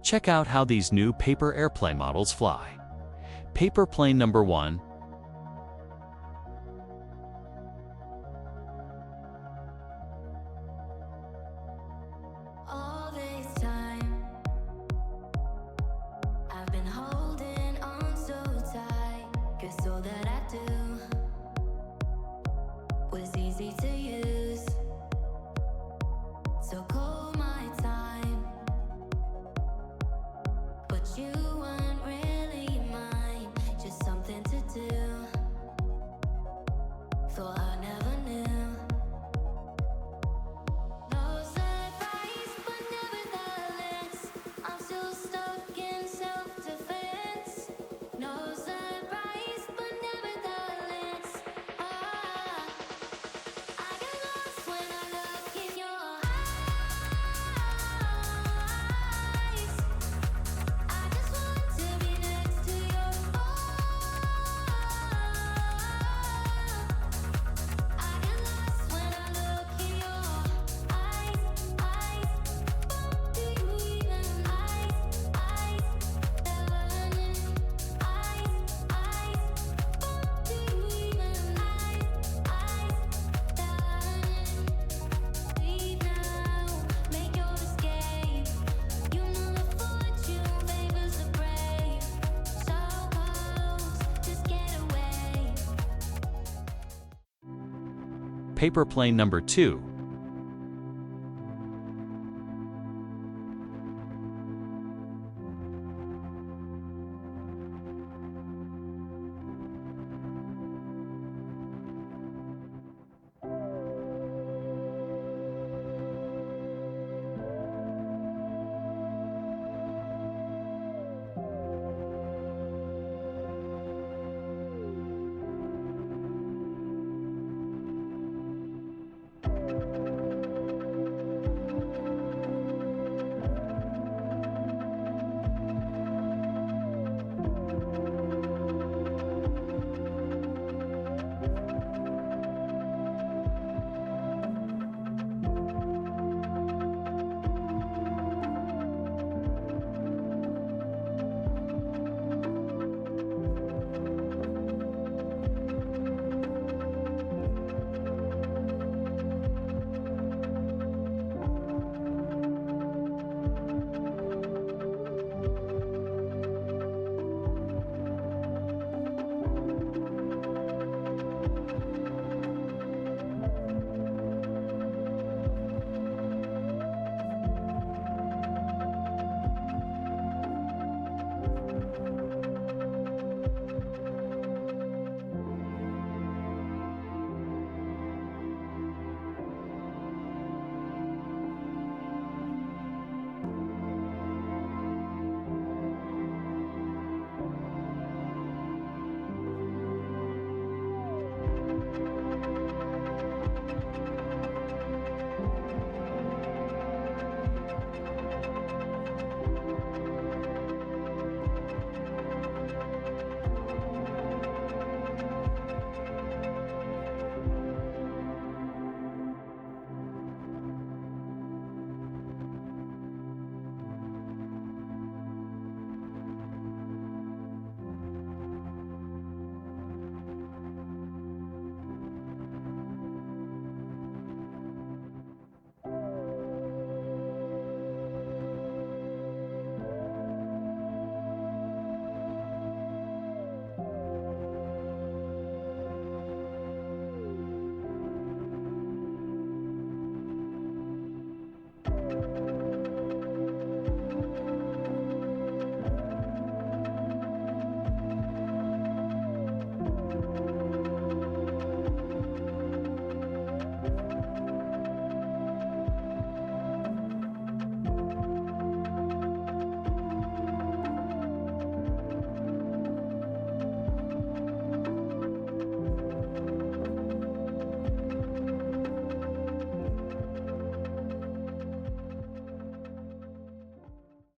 Check out how these new paper airplane models fly. Paper plane number 1. All this time, I've been holding on so tight, 'cause all that I do was easy to use. So call my time, but you weren't really mine, just something to do. Thought I never knew. No surprise, but nevertheless, I'm still stuck in self-defense. No surprise, but nevertheless, I get lost when I look in your eyes. I just want to be next to your I get lost when I look in your eyes. Do you even eyes? Learning do you even learning? Leave now, make your escape. You know the fortune favors the brave. So close, just get away. Paper plane number 2.